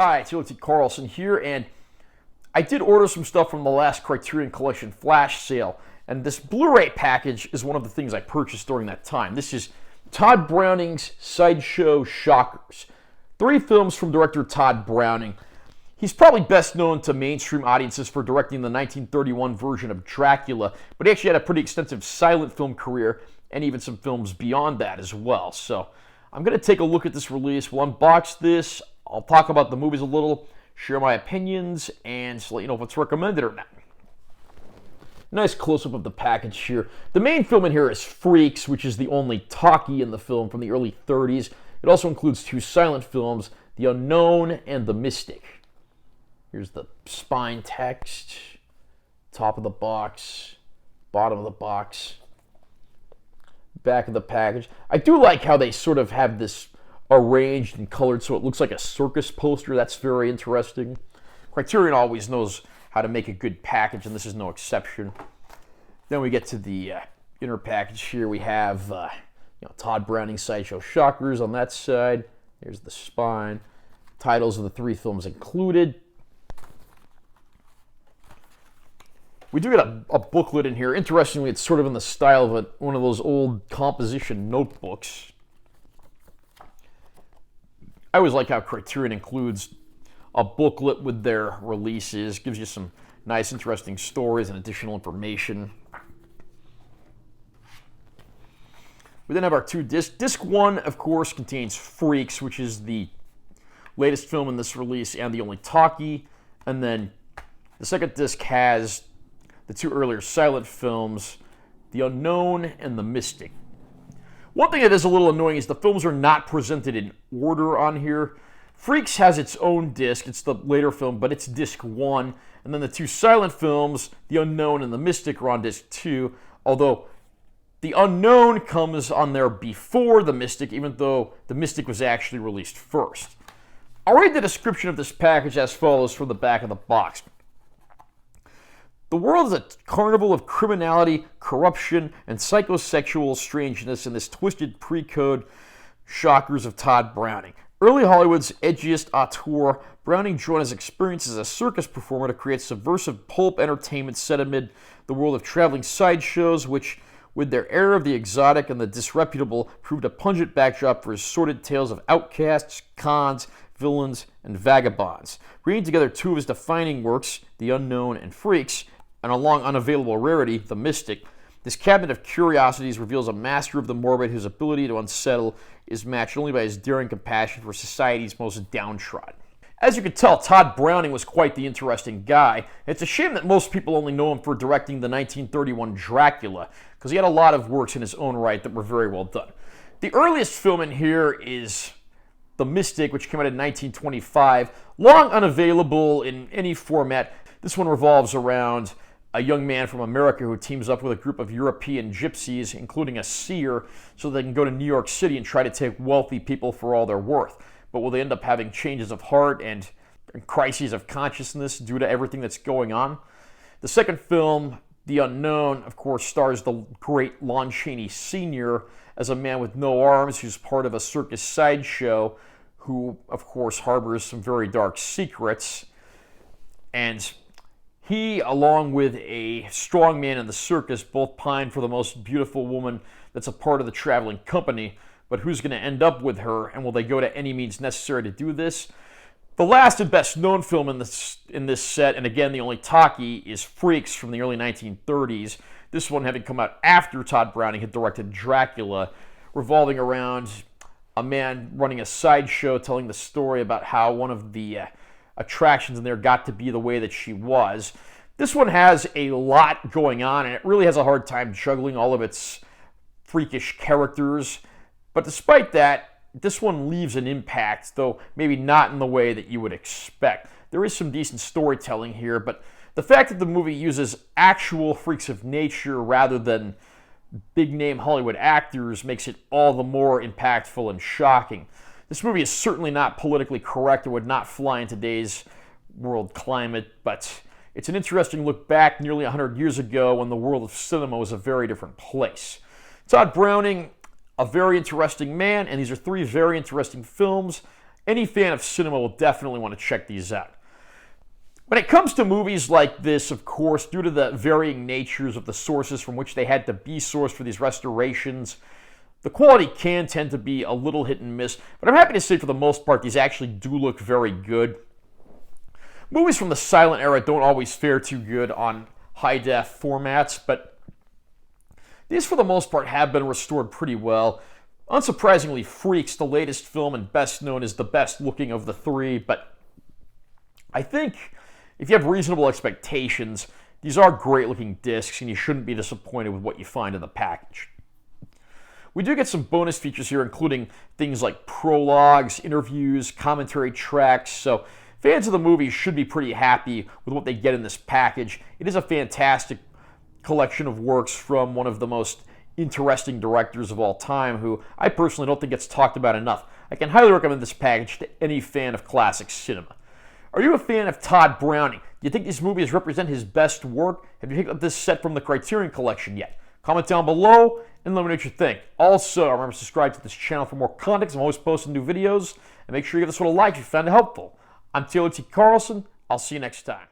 Hi, it's T. Carlson here, and I did order some stuff from the last Criterion Collection flash sale, and this Blu-ray package is one of the things I purchased during that time. This is Tod Browning's Sideshow Shockers. 3 films from director Tod Browning. He's probably best known to mainstream audiences for directing the 1931 version of Dracula, but he actually had a pretty extensive silent film career, and even some films beyond that as well. So I'm going to take a look at this release. We'll unbox this. I'll talk about the movies a little, share my opinions, and let you know if it's recommended or not. Nice close-up of the package here. The main film in here is Freaks, which is the only talkie in the film from the early 30s. It also includes 2 silent films, The Unknown and The Mystic. Here's the spine text, top of the box, bottom of the box, back of the package. I do like how they sort of have this arranged and colored so it looks like a circus poster. That's very interesting. Criterion always knows how to make a good package, and this is no exception. Then we get to the inner package here. We have Tod Browning's Sideshow Shockers on that side. There's the spine. Titles of the 3 films included. We do get a booklet in here. Interestingly, it's sort of in the style of one of those old composition notebooks. I always like how Criterion includes a booklet with their releases. Gives you some nice, interesting stories and additional information. We then have our 2 discs. Disc 1, of course, contains Freaks, which is the latest film in this release and the only talkie. And then the second disc has the 2 earlier silent films, The Unknown and The Mystic. One thing that is a little annoying is the films are not presented in order on here. Freaks has its own disc. It's the later film, but it's disc 1. And then the 2 silent films, The Unknown and The Mystic, are on disc 2. Although The Unknown comes on there before The Mystic, even though The Mystic was actually released first. I'll read the description of this package as follows from the back of the box. The world is a carnival of criminality, corruption, and psychosexual strangeness in this twisted pre-code shockers of Tod Browning. Early Hollywood's edgiest auteur, Browning joined his experience as a circus performer to create subversive pulp entertainment set amid the world of traveling sideshows, which, with their air of the exotic and the disreputable, proved a pungent backdrop for his sordid tales of outcasts, cons, villains, and vagabonds. Bringing together 2 of his defining works, The Unknown and Freaks, and a long unavailable rarity, The Mystic, this cabinet of curiosities reveals a master of the morbid whose ability to unsettle is matched only by his daring compassion for society's most downtrodden. As you can tell, Tod Browning was quite the interesting guy. It's a shame that most people only know him for directing the 1931 Dracula, because he had a lot of works in his own right that were very well done. The earliest film in here is The Mystic, which came out in 1925, long unavailable in any format. This one revolves around a young man from America who teams up with a group of European gypsies, including a seer, so they can go to New York City and try to take wealthy people for all they're worth. But will they end up having changes of heart and crises of consciousness due to everything that's going on? The second film, The Unknown, of course, stars the great Lon Chaney Sr. as a man with no arms who's part of a circus sideshow who, of course, harbors some very dark secrets. And he, along with a strong man in the circus, both pine for the most beautiful woman that's a part of the traveling company, but who's going to end up with her, and will they go to any means necessary to do this? The last and best known film in this set, and again the only talkie, is Freaks from the early 1930s. This one having come out after Tod Browning had directed Dracula, revolving around a man running a sideshow telling the story about how one of the attractions in there got to be the way that she was. This one has a lot going on, and it really has a hard time juggling all of its freakish characters. But despite that, this one leaves an impact, though maybe not in the way that you would expect. There is some decent storytelling here, but the fact that the movie uses actual freaks of nature rather than big-name Hollywood actors makes it all the more impactful and shocking. This movie is certainly not politically correct or would not fly in today's world climate, but it's an interesting look back nearly 100 years ago when the world of cinema was a very different place. Tod Browning, a very interesting man, and these are 3 very interesting films. Any fan of cinema will definitely want to check these out. When it comes to movies like this, of course, due to the varying natures of the sources from which they had to be sourced for these restorations, the quality can tend to be a little hit and miss, but I'm happy to say for the most part these actually do look very good. Movies from the silent era don't always fare too good on high-def formats, but these for the most part have been restored pretty well. Unsurprisingly, Freaks, the latest film and best known, is the best looking of the three, but I think if you have reasonable expectations, these are great looking discs and you shouldn't be disappointed with what you find in the package. We do get some bonus features here, including things like prologues, interviews, commentary tracks, so fans of the movie should be pretty happy with what they get in this package. It is a fantastic collection of works from one of the most interesting directors of all time, who I personally don't think gets talked about enough. I can highly recommend this package to any fan of classic cinema. Are you a fan of Tod Browning? Do you think these movies represent his best work? Have you picked up this set from the Criterion collection yet? Comment down below and let me know what you think. Also, remember to subscribe to this channel for more content. I'm always posting new videos. And make sure you give this one a like if you found it helpful. I'm Taylor T. Carlson. I'll see you next time.